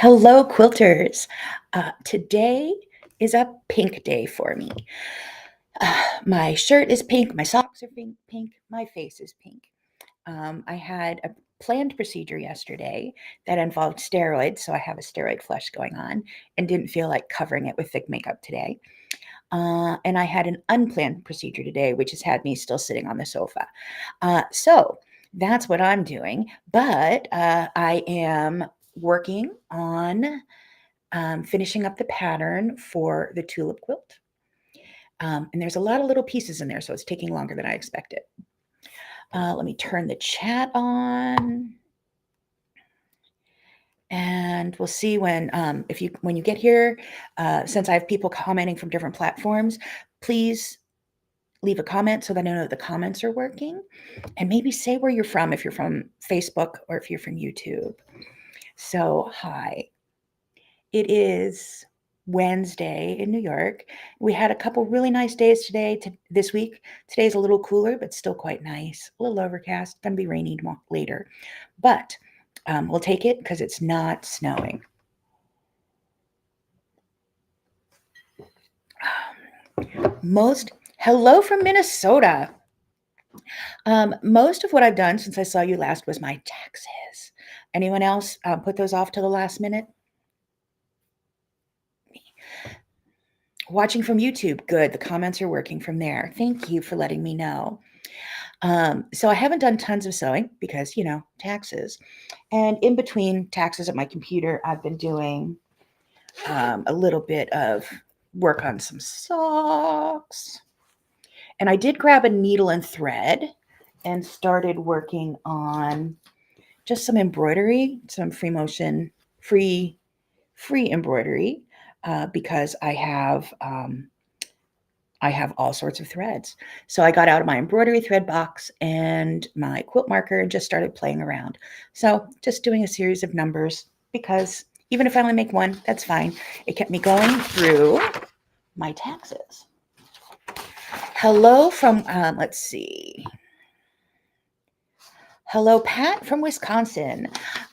Hello, quilters. Today is a pink day for me. My shirt is pink, my socks are pink, my face is pink. I had a planned procedure yesterday that involved steroids, so I have a steroid flush going on and didn't feel like covering it with thick makeup today. And I had an unplanned procedure today, which has had me still sitting on the sofa. So that's what I'm doing. But I am working on finishing up the pattern for the tulip quilt. And there's a lot of little pieces in there, so it's taking longer than I expected. Let me turn the chat on. And we'll see when you get here, since I have people commenting from different platforms, please leave a comment so that I know the comments are working, and maybe say where you're from if you're from Facebook or if you're from YouTube. So, hi. It is Wednesday in New York. We had a couple really nice days this week. Today's a little cooler, but still quite nice. A little overcast. Going to be rainy later, but we'll take it because it's not snowing. Hello from Minnesota. Most of what I've done since I saw you last was my taxes. Anyone else put those off to the last minute? Watching from YouTube, good. The comments are working from there. Thank you for letting me know. So I haven't done tons of sewing because, taxes. And in between taxes at my computer, I've been doing a little bit of work on some socks. And I did grab a needle and thread and started working on just some embroidery, some free embroidery, because I have all sorts of threads. So I got out of my embroidery thread box and my quilt marker and just started playing around. So just doing a series of numbers, because even if I only make one, that's fine. It kept me going through my taxes. Hello from, let's see. Hello, Pat from Wisconsin.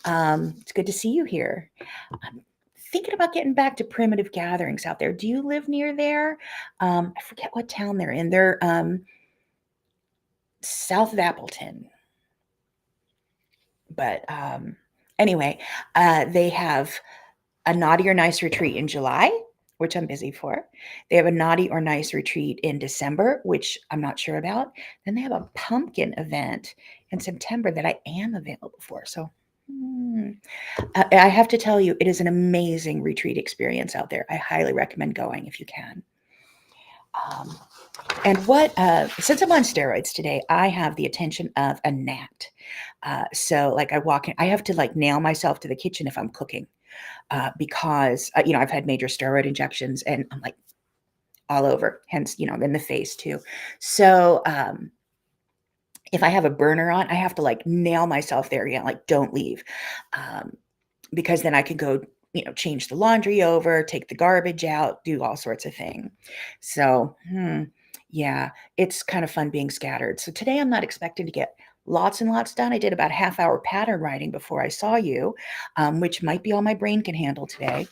It's good to see you here. I'm thinking about getting back to primitive gatherings out there. Do you live near there? I forget what town they're in. They're south of Appleton. But anyway, they have a naughty or nice retreat in July, which I'm busy for. They have a naughty or nice retreat in December, which I'm not sure about. Then they have a pumpkin event in September that I am available for. So I have to tell you, it is an amazing retreat experience out there. I highly recommend going if you can. And since I'm on steroids today, I have the attention of a gnat. So like I walk in, I have to like nail myself to the kitchen if I'm cooking, because, I've had major steroid injections and I'm like all over, hence, in the face too. So, if I have a burner on, I have to like nail myself there again, like don't leave. Because then I could go, change the laundry over, take the garbage out, do all sorts of things. So, yeah, it's kind of fun being scattered. So today I'm not expecting to get lots and lots done. I did about half-hour pattern writing before I saw you, which might be all my brain can handle today.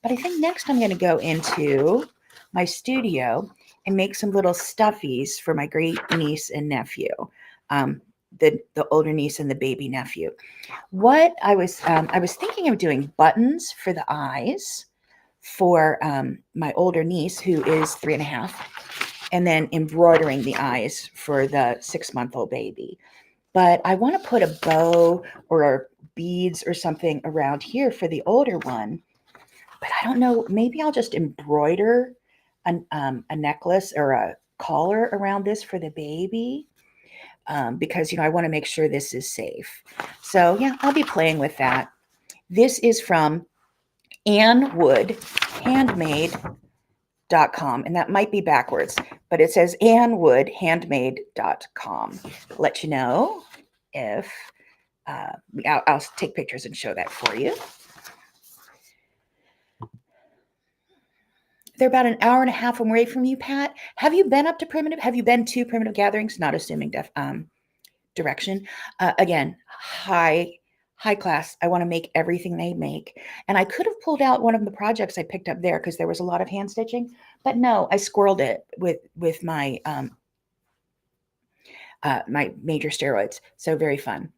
But I think next I'm going to go into my studio and make some little stuffies for my great niece and nephew, the older niece and the baby nephew. What I was thinking of doing buttons for the eyes for my older niece, who is 3.5, and then embroidering the eyes for the 6-month-old baby. But I want to put a bow or beads or something around here for the older one. But I don't know. Maybe I'll just embroider a necklace or a collar around this for the baby. Because, I want to make sure this is safe. So, yeah, I'll be playing with that. This is from Ann Wood, handmade.com. And that might be backwards, but it says Ann Wood, handmade.com. Let you know if I'll take pictures and show that for you. They're about an hour and a half away from you, Pat. Have you been to primitive gatherings? Not assuming direction. Again, highly high class. I want to make everything they make. And I could have pulled out one of the projects I picked up there because there was a lot of hand stitching, but no, I squirreled it with my major steroids. So very fun.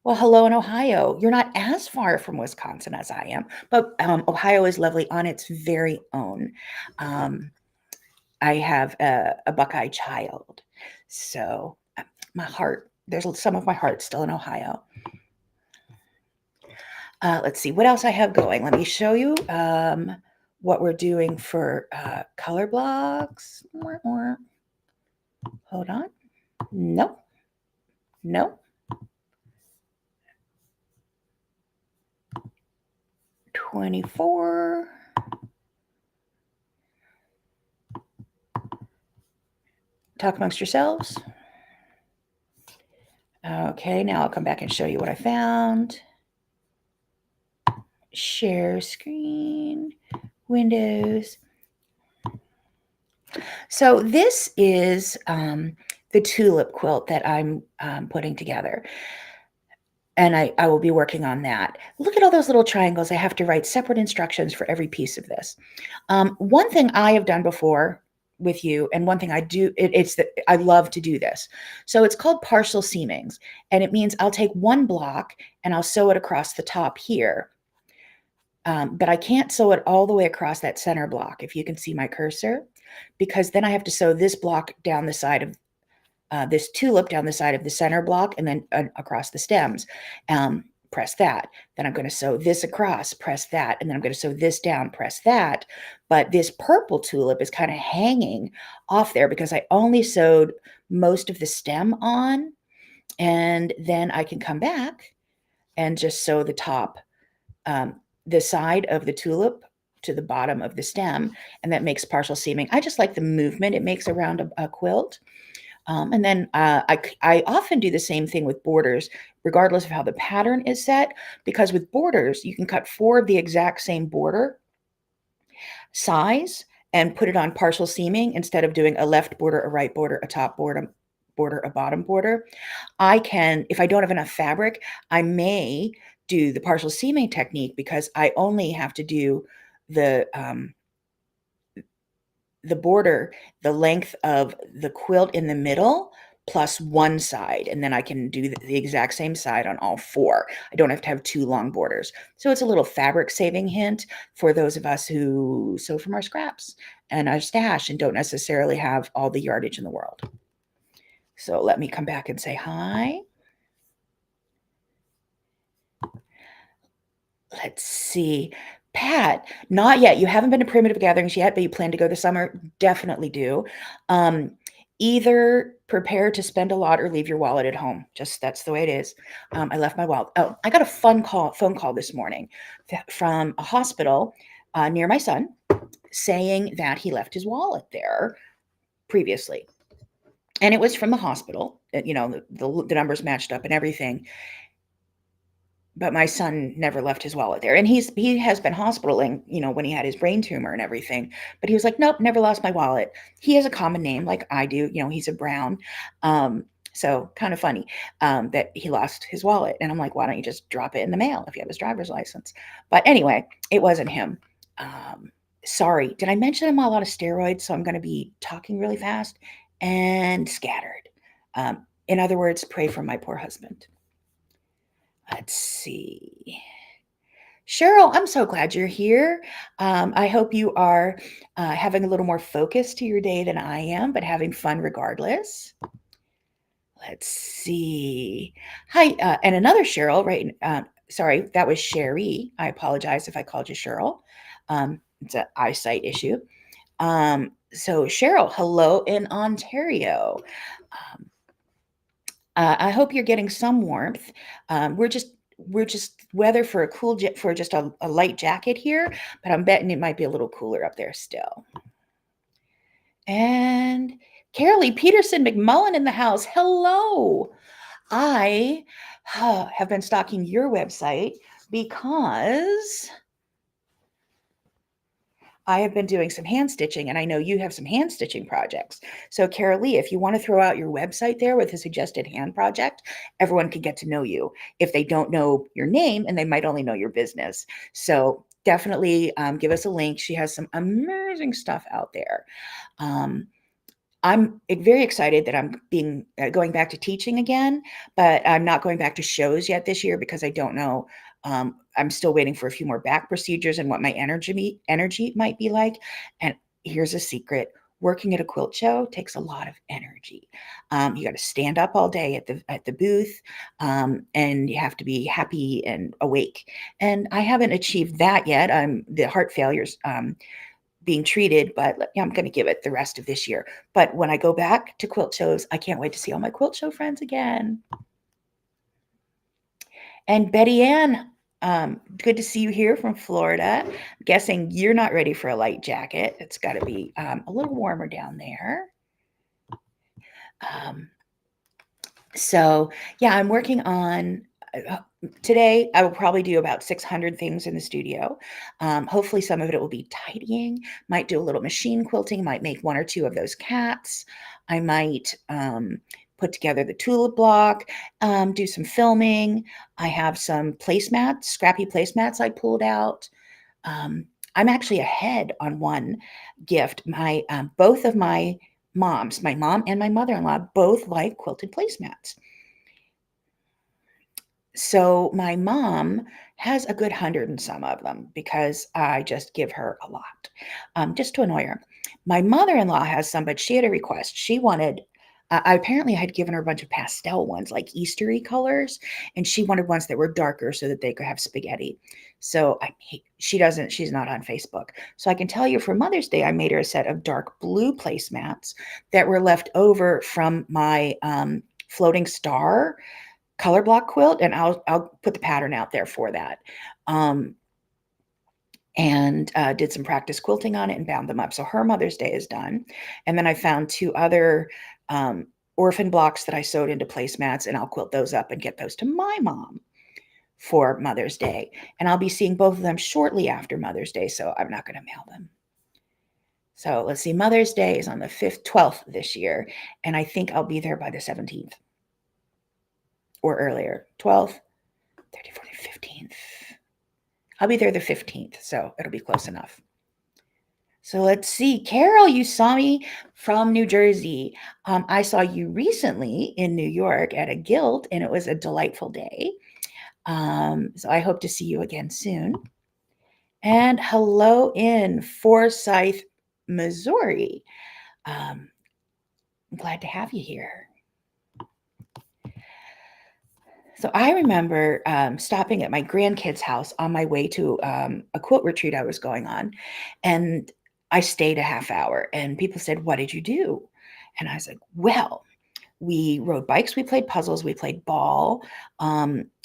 Well, hello in Ohio. You're not as far from Wisconsin as I am, but Ohio is lovely on its very own. Um, I have a Buckeye child, so my heart, there's some of my heart still in Ohio. Let's see what else I have going. Let me show you what we're doing for color blocks. Hold on. Nope. Nope. 24. Talk amongst yourselves. Okay, now I'll come back and show you what I found. Share screen, Windows. So this is the tulip quilt that I'm putting together. And I will be working on that. Look at all those little triangles. I have to write separate instructions for every piece of this. One thing I have done before with you, and one thing I do, it's that I love to do this. So it's called partial seamings, and it means I'll take one block and I'll sew it across the top here. But I can't sew it all the way across that center block, if you can see my cursor, because then I have to sew this block down the side of this tulip down the side of the center block and then across the stems. Press that. Then I'm going to sew this across, press that, and then I'm going to sew this down, press that. But this purple tulip is kind of hanging off there because I only sewed most of the stem on, and then I can come back and just sew the top, the side of the tulip to the bottom of the stem, and that makes partial seaming. I just like the movement it makes around a quilt. And then I often do the same thing with borders, regardless of how the pattern is set, because with borders, you can cut 4 of the exact same border size and put it on partial seaming instead of doing a left border, a right border, a top border, a bottom border. I can, if I don't have enough fabric, I may do the partial seaming technique because I only have to do the border, the length of the quilt in the middle plus one side, and then I can do the exact same side on all 4. I don't have to have 2 long borders. So it's a little fabric saving hint for those of us who sew from our scraps and our stash and don't necessarily have all the yardage in the world. So let me come back and say hi. Let's see. Pat, not yet. You haven't been to Primitive Gatherings yet, but you plan to go this summer. Definitely do. Either prepare to spend a lot or leave your wallet at home. Just that's the way it is. I left my wallet. Oh, I got a phone call this morning from a hospital near my son saying that he left his wallet there previously. And it was from the hospital. You know, the numbers matched up and everything. But my son never left his wallet there. And he has been hospitaling, you know, when he had his brain tumor and everything. But he was like, nope, never lost my wallet. He has a common name like I do. You know, he's a Brown. So kind of funny that he lost his wallet. And I'm like, why don't you just drop it in the mail if you have his driver's license? But anyway, it wasn't him. Sorry, did I mention I'm on a lot of steroids? So I'm going to be talking really fast and scattered. In other words, pray for my poor husband. Let's see. Cheryl, I'm so glad you're here. I hope you are having a little more focus to your day than I am, but having fun regardless. Let's see. Hi, and another Cheryl, right? Sorry, that was Sherry. I apologize if I called you Cheryl. It's an eyesight issue. So Cheryl, hello in Ontario. I hope you're getting some warmth. We're just weather for a cool for just a light jacket here, but I'm betting it might be a little cooler up there still. And Carolee Peterson McMullen in the house. Hello. I have been stalking your website because I have been doing some hand stitching, and I know you have some hand stitching projects. So, Carol Lee, if you want to throw out your website there with a suggested hand project, everyone can get to know you if they don't know your name and they might only know your business. So, definitely give us a link. She has some amazing stuff out there. Um, I'm very excited that I'm being going back to teaching again, but I'm not going back to shows yet this year because I don't know. I'm still waiting for a few more back procedures and what my energy might be like. And here's a secret: working at a quilt show takes a lot of energy. You got to stand up all day at the booth, and you have to be happy and awake. And I haven't achieved that yet. The heart failures. Being treated, but I'm going to give it the rest of this year. But when I go back to quilt shows, I can't wait to see all my quilt show friends again. And Betty Ann, good to see you here from Florida. I'm guessing you're not ready for a light jacket. It's got to be a little warmer down there. Um, so, yeah, I'm working on today. I will probably do about 600 things in the studio. Hopefully, some of it will be tidying. Might do a little machine quilting. Might make one or two of those cats. I might put together the tulip block. Do some filming. I have some placemats, scrappy placemats I pulled out. I'm actually ahead on one gift. My both of my moms, my mom and my mother-in-law, both like quilted placemats. So my mom has a good 100 and some of them because I just give her a lot, just to annoy her. My mother-in-law has some, but she had a request. She wanted I apparently had given her a bunch of pastel ones, like Eastery colors, and she wanted ones that were darker so that they could have spaghetti. So she's not on Facebook. So I can tell you for Mother's Day, I made her a set of dark blue placemats that were left over from my floating star color block quilt, and I'll put the pattern out there for that. And did some practice quilting on it and bound them up. So her Mother's Day is done. And then I found two other orphan blocks that I sewed into placemats, and I'll quilt those up and get those to my mom for Mother's Day. And I'll be seeing both of them shortly after Mother's Day, so I'm not going to mail them. So let's see, Mother's Day is on the 5th, 12th this year, and I think I'll be there by the 17th or earlier. 12th, 13th, 14th, 15th. I'll be there the 15th, so it'll be close enough. So let's see. Carol, you saw me from New Jersey. I saw you recently in New York at a guild, and it was a delightful day. So I hope to see you again soon. And hello in Forsyth, Missouri. I'm glad to have you here. So I remember stopping at my grandkids' house on my way to a quilt retreat I was going on, and I stayed a half hour. And people said, "What did you do?" And I was like, "Well, we rode bikes, we played puzzles, we played ball,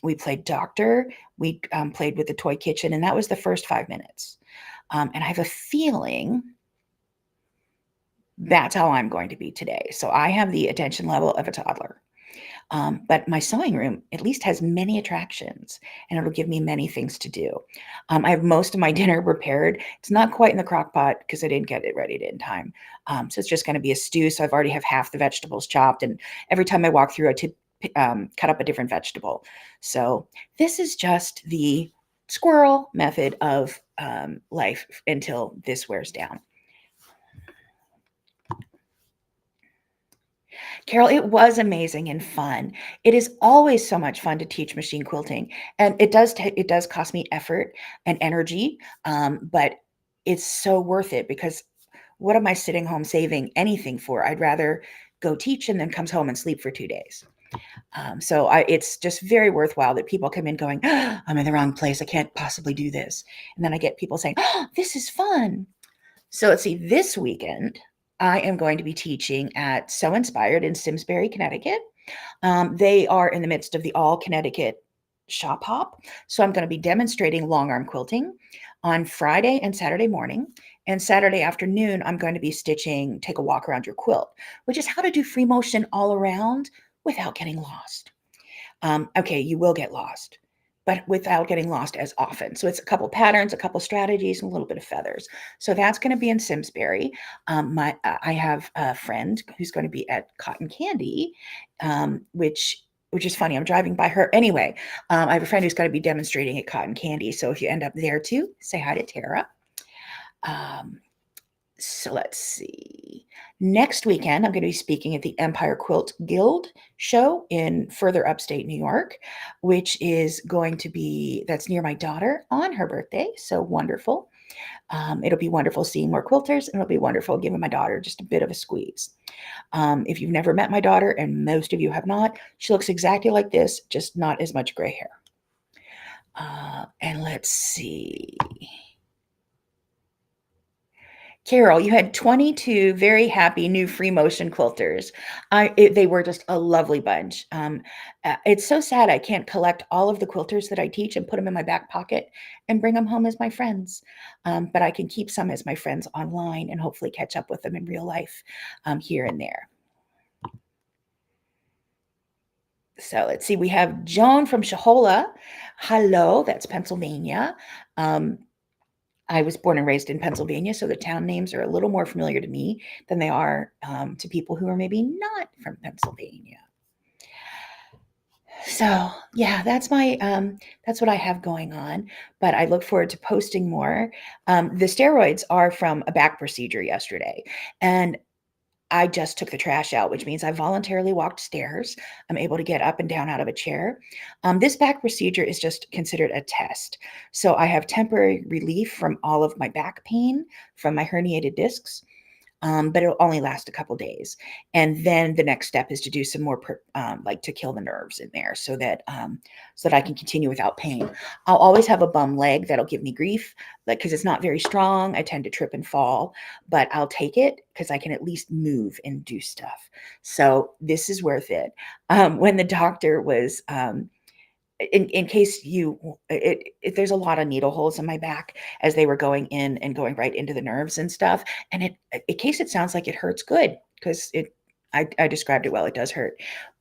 we played doctor, we played with the toy kitchen, and that was the first 5 minutes." And I have a feeling that's how I'm going to be today. So I have the attention level of a toddler. But my sewing room at least has many attractions, and it'll give me many things to do. I have most of my dinner prepared. It's not quite in the crock pot because I didn't get it ready in time. So it's just going to be a stew. So I've already have half the vegetables chopped, and every time I walk through, cut up a different vegetable. So this is just the squirrel method of life until this wears down. Carol, it was amazing and fun. It is always so much fun to teach machine quilting, and it does cost me effort and energy, but it's so worth it because what am I sitting home saving anything for? I'd rather go teach and then comes home and sleep for 2 days. It's just very worthwhile that people come in going, "Oh, I'm in the wrong place. I can't possibly do this." And then I get people saying, "Oh, this is fun." So let's see, this weekend, I am going to be teaching at Sew Inspired in Simsbury, Connecticut. They are in the midst of the All Connecticut Shop Hop. So I'm going to be demonstrating long arm quilting on Friday and Saturday morning. And Saturday afternoon, I'm going to be stitching Take a Walk Around Your Quilt, which is how to do free motion all around without getting lost. Okay, you will get lost, but without getting lost as often. So it's a couple patterns, a couple strategies, and a little bit of feathers. So that's going to be in Simsbury. I have a friend who's going to be at Cotton Candy, which is funny. I'm driving by her anyway. I have a friend who's going to be demonstrating at Cotton Candy. So if you end up there too, say hi to Tara. Um, so let's see. Next weekend, I'm going to be speaking at the Empire Quilt Guild show in further upstate New York, which is going to be, that's near my daughter on her birthday. So wonderful. It'll be wonderful seeing more quilters, and it'll be wonderful giving my daughter just a bit of a squeeze. If you've never met my daughter, and most of you have not, she looks exactly like this, just not as much gray hair. And let's see. Carol, you had 22 very happy new free motion quilters. They were just a lovely bunch. It's so sad I can't collect all of the quilters that I teach and put them in my back pocket and bring them home as my friends. But I can keep some as my friends online and hopefully catch up with them in real life here and there. So let's see. We have Joan from Shahola. Hello, that's Pennsylvania. I was born and raised in Pennsylvania, so the town names are a little more familiar to me than they are to people who are maybe not from Pennsylvania. So yeah, that's what I have going on. But I look forward to posting more. The steroids are from a back procedure yesterday, and I just took the trash out, which means I voluntarily walked stairs. I'm able to get up and down out of a chair. This back procedure is just considered a test. So I have temporary relief from all of my back pain from my herniated discs, but it'll only last a couple days. And then the next step is to do some more, like to kill the nerves in there, so that I can continue without pain. I'll always have a bum leg that'll give me grief, like because it's not very strong. I tend to trip and fall, but I'll take it because I can at least move and do stuff. So this is worth it. When the doctor was in case there's a lot of needle holes in my back as they were going in and going right into the nerves and stuff, and in case it sounds like it hurts, good, because I described it well. It does hurt,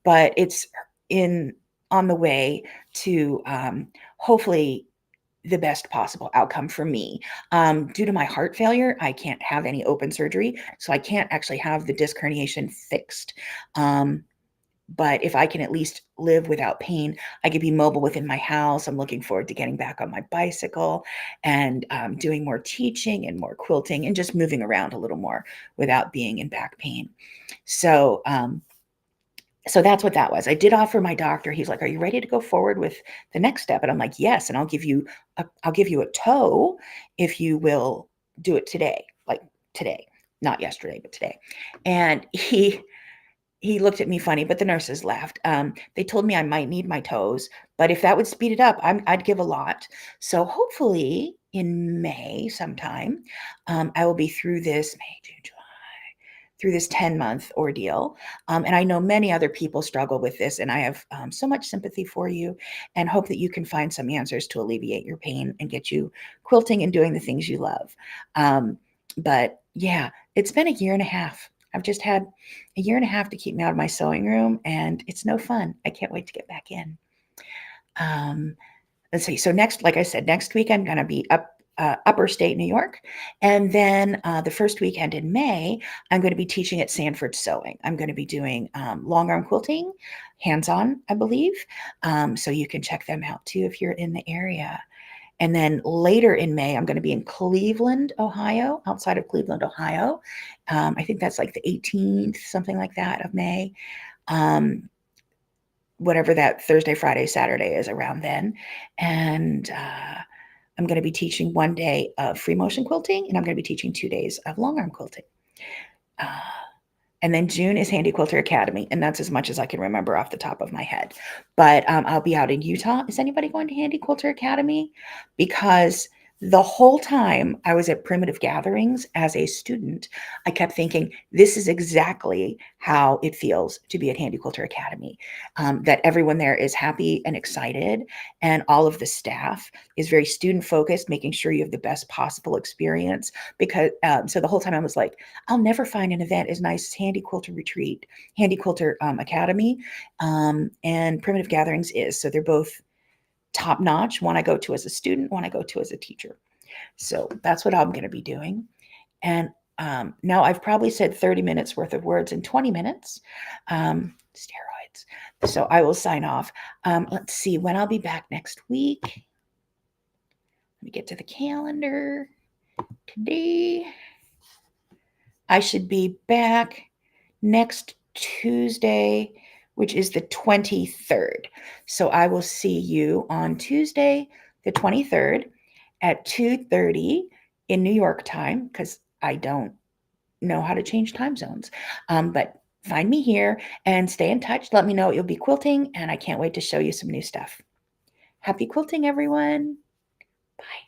but it's in on the way to hopefully the best possible outcome for me. Due to my heart failure, I can't have any open surgery, so I can't actually have the disc herniation fixed. But if I can at least live without pain, I could be mobile within my house. I'm looking forward to getting back on my bicycle and doing more teaching and more quilting and just moving around a little more without being in back pain. So, so that's what that was. I did offer my doctor. He's like, "Are you ready to go forward with the next step?" And I'm like, "Yes." And I'll give you a toe if you will do it today, like today, not yesterday, but today. And he looked at me funny, but the nurses laughed. They told me I might need my toes, but if that would speed it up, I'd give a lot. So hopefully in May sometime, I will be through this May, June, July, through this 10-month ordeal. And I know many other people struggle with this, and I have so much sympathy for you and hope that you can find some answers to alleviate your pain and get you quilting and doing the things you love. But yeah, it's been a year and a half. I've just had a year and a half to keep me out of my sewing room, and it's no fun. I can't wait to get back in. Um, let's see. So next, like I said, next week I'm going to be upper state New York, and then the first weekend in May I'm going to be teaching at Sanford Sewing. I'm going to be doing long arm quilting, hands-on, I believe. So you can check them out too if you're in the area. And then later in May, I'm going to be in Cleveland, Ohio, outside of Cleveland, Ohio. I think that's like the 18th, something like that, of May. Whatever that Thursday, Friday, Saturday is around then. And I'm going to be teaching one day of free motion quilting, and I'm going to be teaching 2 days of long arm quilting. And then June is Handy Quilter Academy, and that's as much as I can remember off the top of my head. But I'll be out in Utah. Is anybody going to Handy Quilter Academy? Because the whole time I was at Primitive Gatherings as a student, I kept thinking, this is exactly how it feels to be at Handy Quilter Academy. That everyone there is happy and excited, and all of the staff is very student focused, making sure you have the best possible experience. Because so the whole time I was like, I'll never find an event as nice as Handy Quilter Retreat, Handy Quilter Academy, and Primitive Gatherings is. So they're both top notch, one I go to as a student, one I go to as a teacher. So that's what I'm going to be doing. And now I've probably said 30 minutes worth of words in 20 minutes. Steroids. So I will sign off. Let's see when I'll be back next week. Let me get to the calendar. Today, I should be back next Tuesday, which is the 23rd. So I will see you on Tuesday, the 23rd at 2:30 in New York time, because I don't know how to change time zones. But find me here and stay in touch. Let me know what you'll be quilting, and I can't wait to show you some new stuff. Happy quilting, everyone. Bye.